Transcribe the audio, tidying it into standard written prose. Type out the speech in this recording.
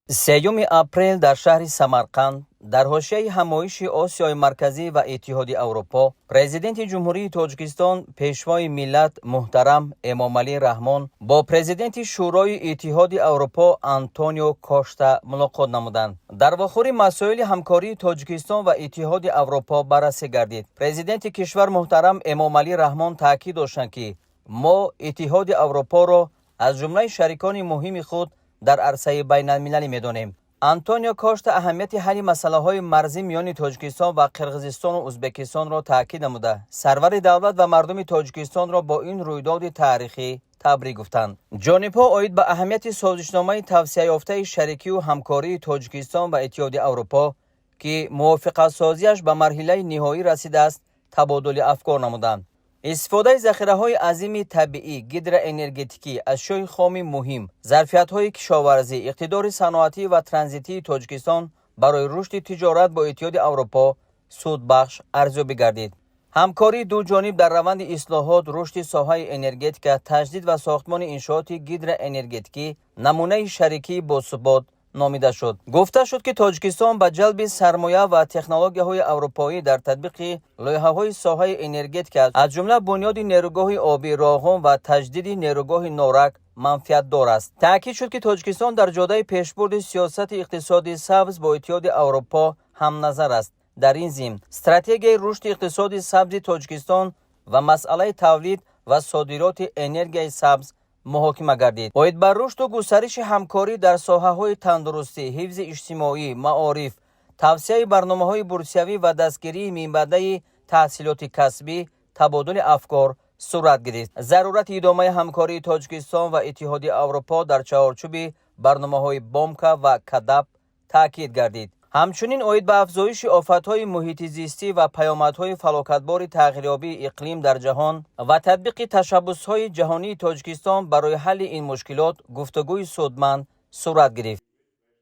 3 апрел дар шаҳри Самарқанд дар ҳошияи ҳамоиши Осиёи Марказӣ ва Иттиҳоди Аврупо президенти Ҷумҳурии Тоҷикистон пешвои миллат муҳтарам Эмомалӣ Раҳмон бо президенти Шӯрои Иттиҳоди Аврупо Антонио Кошта мулоқот намуданд. Дар вохӯри масоили ҳамкории Тоҷикистон ва Иттиҳоди Аврупо баррасӣ гардид. Президенти кишвар муҳтарам Эмомалӣ Раҳмон таъкид доштанд ки мо Иттиҳоди Аврупоро аз ҷумлаи шарикони муҳими худ дар арсаи байналмилалӣ медонем. Антонио Кошта аҳамияти ҳалли масъалаҳои марзӣ миёни Тоҷикистон ва Қирғизистону Узбекистонро таъкид намуда, сарвари давлат ва мардуми Тоҷикистонро бо ин рӯйдоди таърихӣ табрик гуфтанд. Ҷонибҳо оид ба аҳамияти созишномаи тавсияёфтаи шарикию ҳамкории Тоҷикистон ва Иттиҳоди Аврупо ки мувофиқатсозиаш ба марҳилаи ниҳоӣ расидааст, табодули афкор намуданд. истифодаи захираҳои азими табиӣ, гидроэнергетикӣ, ашёи хоми муҳим, зарфиятҳои кишоварзӣ, иқтидори саноатӣ ва транзитии Тоҷикистон барои рушди тиҷорат бо Иттиҳоди Аврупо судбахш арзёбӣ гардид. ҳамкории дуҷониб дар раванди ислоҳот, рушди соҳаи энергетика, таҷдид ва сохтмони иншооти гидроэнергетикӣ намунаи шарикии босубот номида шуд. гуфта шуд ки Тоҷикистон ба ҷалби сармоя ва технологияҳои аврупоӣ дар татбиқи лоиҳаҳои соҳаи энергетика аз ҷумла бунёди нерӯгоҳи оби Роғун ва таҷдиди нерӯгоҳи Норак манфиатдор аст. таъкид шуд ки Тоҷикистон дар ҷодаи пешбурди сиёсати иқтисоди сабз бо Иттиҳоди Аврупо ҳамназар аст. дар ин зимн стратегияи рушди иқтисоди сабзи Тоҷикистон ва масъалаи тавлид ва содироти энергияи сабз муҳокима гардид. оид ба рушду густариши ҳамкорӣ дар соҳаҳои тандурустӣ, ҳифзи иҷтимоӣ, маориф, тавсияи барномаҳои бурсиявӣ ва дастгирии минбаъдаи таҳсилоти касбӣ табодули афкор сурат гирифт. зарурати идомаи ҳамкории Тоҷикистон ва Иттиҳоди Аврупо дар чаҳорчӯби барномаҳои Бомка ва Кадап таъкид гардид. ҳамчунин оид ба афзоиши офатҳои муҳити зистӣ ва паёмадҳои фалокатбори тағйирёбии иқлим дар ҷаҳон ва татбиқи ташаббусҳои ҷаҳонии Тоҷикистон барои ҳалли ин мушкилот гуфтагӯи судманд сурат гирифт.